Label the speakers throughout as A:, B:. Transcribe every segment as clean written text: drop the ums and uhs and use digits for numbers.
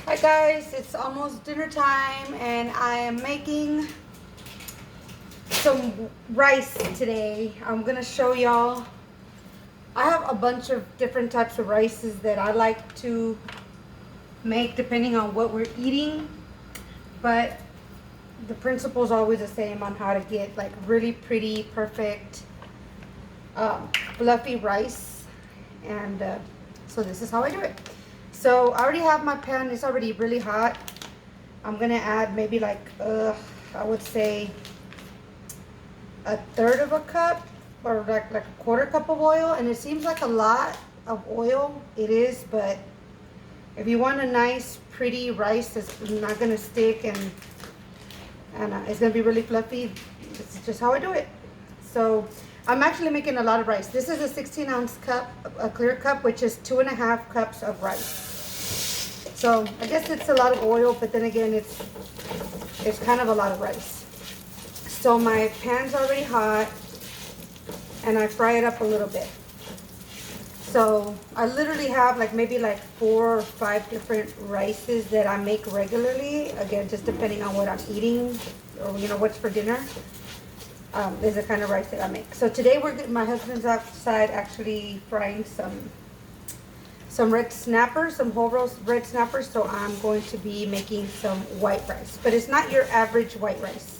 A: Hi guys, it's almost dinner time and I am making some rice today. I'm gonna show y'all. I have a bunch of different types of rices that I like to make depending on what we're eating, but the principle is always the same on how to get like really pretty, perfect, fluffy rice. And so this is how I do it. So I already have my pan, it's already really hot. I'm gonna add maybe like, I would say a third of a cup or like a quarter cup of oil. And it seems like a lot of oil, it is, but if you want a nice pretty rice that's not gonna stick and it's gonna be really fluffy, this is just how I do it. So I'm actually making a lot of rice. This is a 16-ounce cup, a clear cup, which is 2.5 cups of rice. So I guess it's a lot of oil, but then again, it's kind of a lot of rice. So my pan's already hot, and I fry it up a little bit. So I literally have like maybe like 4 or 5 different rices that I make regularly. Again, just depending on what I'm eating or what's for dinner. Is the kind of rice that I make. So today my husband's outside actually frying some red snappers, some whole roast red snappers. So I'm going to be making some white rice, but it's not your average white rice.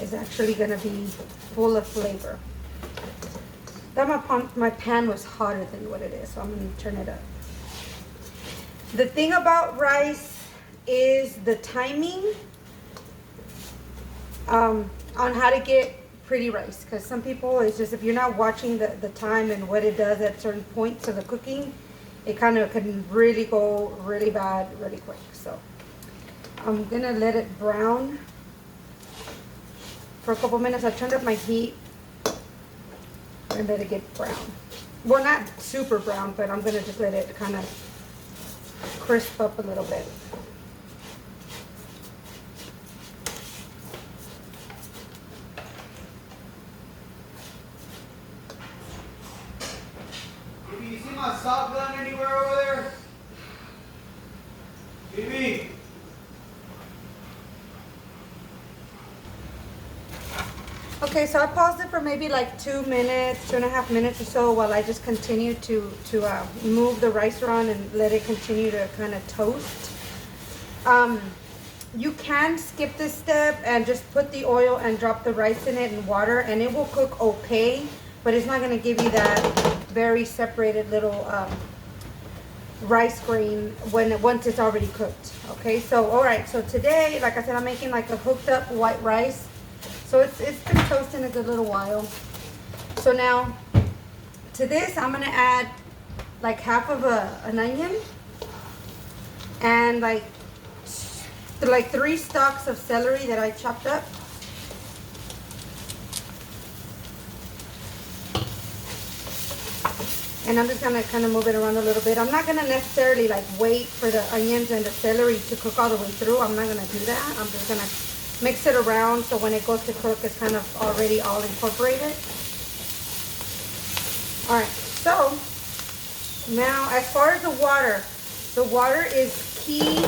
A: It's actually going to be full of flavor. That my pan was hotter than what it is, so I'm going to turn it up. The thing about rice is the timing on how to get pretty rice, because some people, it's just if you're not watching the time and what it does at certain points of the cooking, it kind of can really go really bad really quick. So I'm going to let it brown for a couple minutes. I turned up my heat and let it get brown. Well, not super brown, but I'm gonna just let it kind of crisp up a little bit.
B: Baby, you see my sock gun anywhere over there? Baby.
A: Okay, so I paused it for maybe like 2 minutes, 2.5 minutes or so, while I just continue to move the rice around and let it continue to kind of toast. You can skip this step and just put the oil and drop the rice in it and water, and it will cook okay, but it's not going to give you that very separated little rice grain once it's already cooked. Okay, so all right, so today, like I said, I'm making like a hooked up white rice. So it's been toasting a good little while. So now to this, I'm gonna add like half of an onion and like 3 stalks of celery that I chopped up. And I'm just gonna kind of move it around a little bit. I'm not gonna necessarily like wait for the onions and the celery to cook all the way through. I'm not gonna do that. I'm just gonna mix it around so when it goes to cook, it's kind of already all incorporated. All right, so now as far as the water is key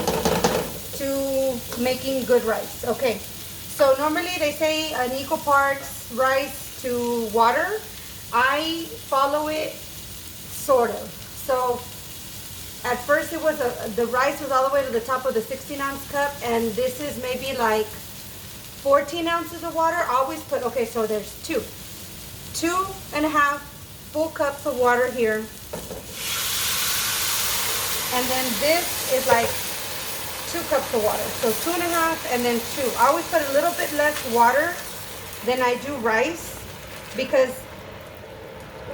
A: to making good rice. Okay, so normally they say an equal parts rice to water. I follow it sort of. So at first it was the rice was all the way to the top of the 16-ounce cup, and this is maybe like 14 ounces of water. I always put, okay, so there's 2.5 full cups of water here. And then this is like 2 cups of water. So 2.5 and then 2. I always put a little bit less water than I do rice, because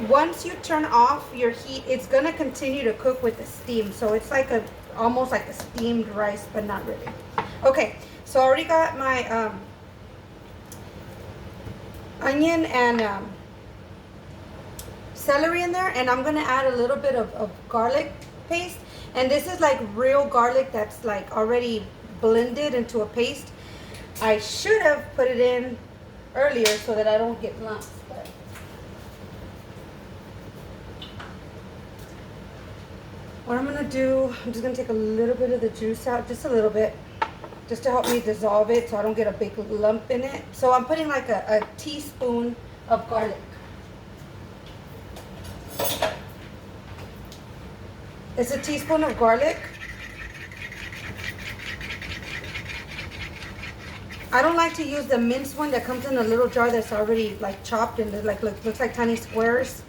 A: once you turn off your heat, it's gonna continue to cook with the steam. So it's like almost like a steamed rice, but not really. Okay, so I already got my onion and celery in there, and I'm gonna add a little bit of garlic paste. And this is like real garlic that's like already blended into a paste. I should have put it in earlier so that I don't get lumps. What I'm gonna do, I'm just gonna take a little bit of the juice out, just a little bit, just to help me dissolve it so I don't get a big lump in it. So I'm putting like a teaspoon of garlic. It's a teaspoon of garlic. I don't like to use the minced one that comes in a little jar that's already like chopped and looks like tiny squares.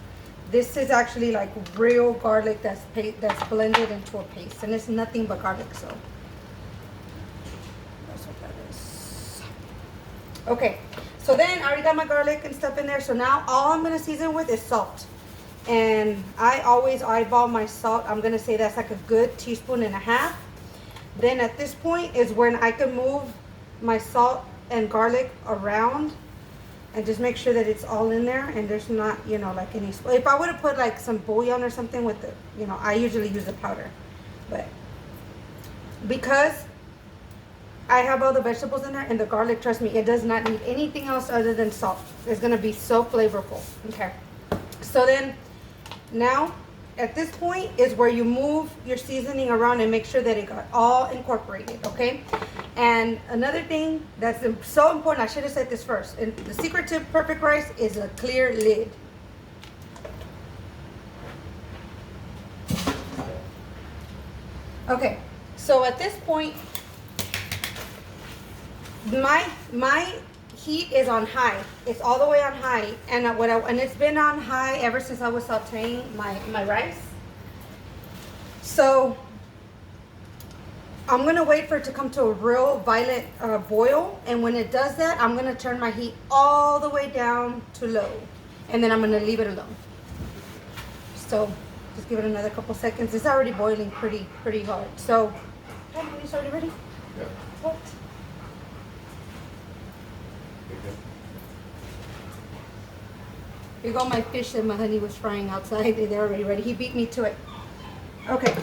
A: This is actually like real garlic that's blended into a paste, and it's nothing but garlic. So that's what that is. Okay, so then I already got my garlic and stuff in there. So now all I'm gonna season with is salt, and I always eyeball my salt. I'm gonna say that's like a good teaspoon and a half. Then at this point is when I can move my salt and garlic around and just make sure that it's all in there and there's not, you know, like any, if I would have put like some bouillon or something with the, you know, I usually use the powder, but because I have all the vegetables in there and the garlic, trust me, it does not need anything else other than salt. It's gonna be so flavorful. Okay, so then now at this point is where you move your seasoning around and make sure that it got all incorporated, okay? And another thing that's so important, I should have said this first, and the secret to perfect rice is a clear lid. Okay, so at this point, my heat is on high. It's all the way on high, and and it's been on high ever since I was sauteing my rice. So I'm gonna wait for it to come to a real violent boil, and when it does that, I'm gonna turn my heat all the way down to low, and then I'm gonna leave it alone. So just give it another couple seconds. It's already boiling pretty hard. So, okay, is already ready?
C: Yeah.
A: What? Here go my fish that my honey was frying outside. They're already ready. He beat me to it. Okay.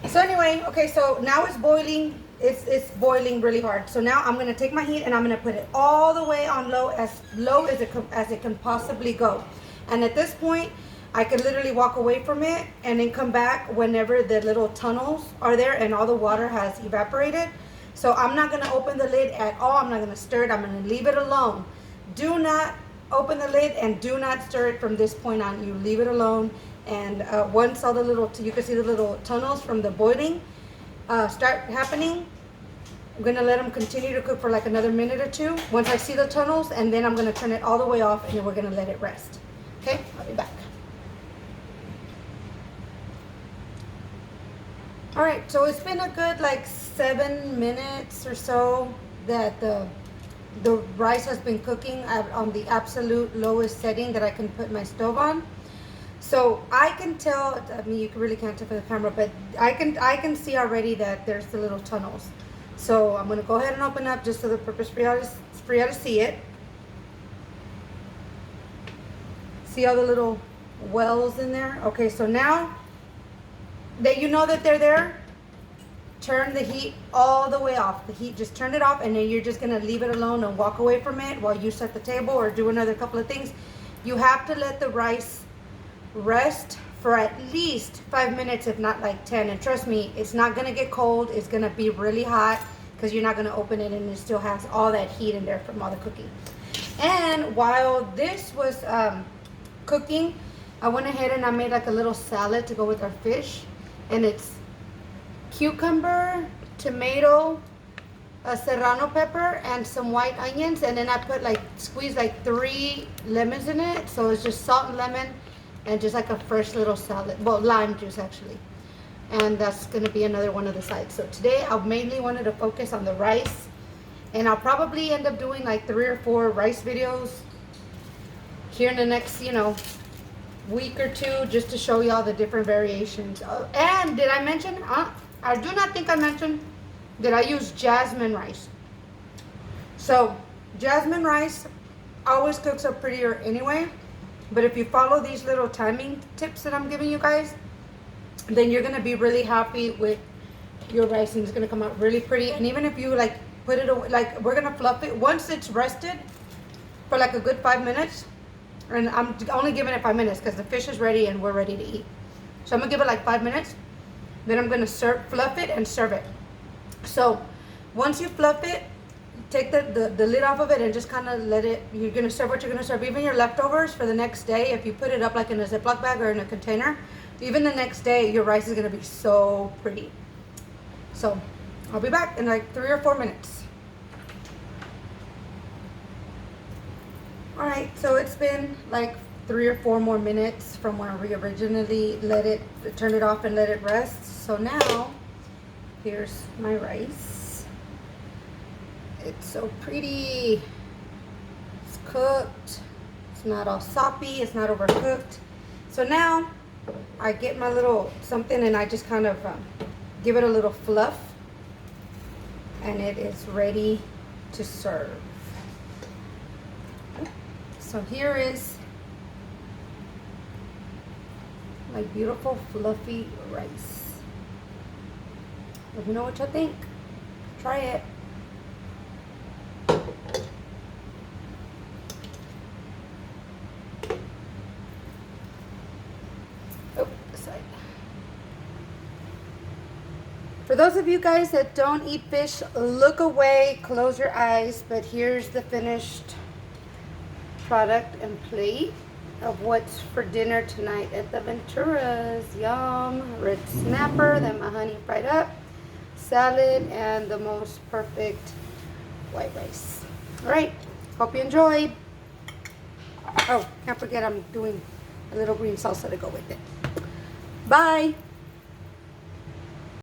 A: So anyway, okay, so now it's boiling. It's boiling really hard. So now I'm gonna take my heat and I'm gonna put it all the way on low as it can possibly go. And at this point, I can literally walk away from it and then come back whenever the little tunnels are there and all the water has evaporated. So I'm not gonna open the lid at all. I'm not gonna stir it. I'm gonna leave it alone. Do not open the lid and do not stir it from this point on. You leave it alone. And once all the little, you can see the little tunnels from the boiling start happening, I'm gonna let them continue to cook for like another minute or two. Once I see the tunnels, and then I'm gonna turn it all the way off, and then we're gonna let it rest. Okay, I'll be back. All right, so it's been a good like 7 minutes or so that the rice has been cooking on the absolute lowest setting that I can put my stove on. So I can tell, I mean, you really can't tell for the camera, but I can see already that there's the little tunnels. So I'm gonna go ahead and open up just for the purpose for y'all to see it. See all the little wells in there? Okay, so now that you know that they're there, turn the heat all the way off. The heat, just turn it off, and then you're just gonna leave it alone and walk away from it while you set the table or do another couple of things. You have to let the rice rest for at least 5 minutes, if not like 10. And trust me, it's not gonna get cold. It's gonna be really hot because you're not gonna open it and it still has all that heat in there from all the cooking. And while this was cooking, I went ahead and I made like a little salad to go with our fish, and it's cucumber, tomato, a serrano pepper, and some white onions, and then I put squeezed like 3 lemons in it. So it's just salt and lemon and just like a fresh little salad, well, lime juice actually. And that's gonna be another one of the sides. So today I mainly wanted to focus on the rice, and I'll probably end up doing like 3 or 4 rice videos here in the next, week or 2, just to show y'all the different variations. And did I mention, I do not think I mentioned that I use jasmine rice. So jasmine rice always cooks up prettier anyway, but if you follow these little timing tips that I'm giving you guys, then you're gonna be really happy with your rice, and it's gonna come out really pretty. And even if you put it away, we're gonna fluff it once it's rested for like a good 5 minutes. And I'm only giving it 5 minutes because the fish is ready and we're ready to eat. So I'm gonna give it like 5 minutes. Then I'm gonna fluff it and serve it. So once you fluff it, take the lid off of it and just kind of let it, you're gonna serve what you're gonna serve. Even your leftovers for the next day, if you put it up like in a Ziploc bag or in a container, even the next day, your rice is gonna be so pretty. So I'll be back in like 3 or 4 minutes. All right, so it's been like 3 or 4 more minutes from when we originally turn it off and let it rest. So now, here's my rice. It's so pretty. It's cooked. It's not all soppy. It's not overcooked. So now, I get my little something and I just kind of give it a little fluff. And it is ready to serve. So here is my beautiful fluffy rice. Let me know what you think. Try it. Oh, this side. For those of you guys that don't eat fish, look away, close your eyes, but here's the finished product and plate of what's for dinner tonight at the Venturas. Yum. Red snapper, then my honey fried up, salad, and the most perfect white rice. All right, hope you enjoyed. Oh, can't forget I'm doing a little green salsa to go with it. Bye.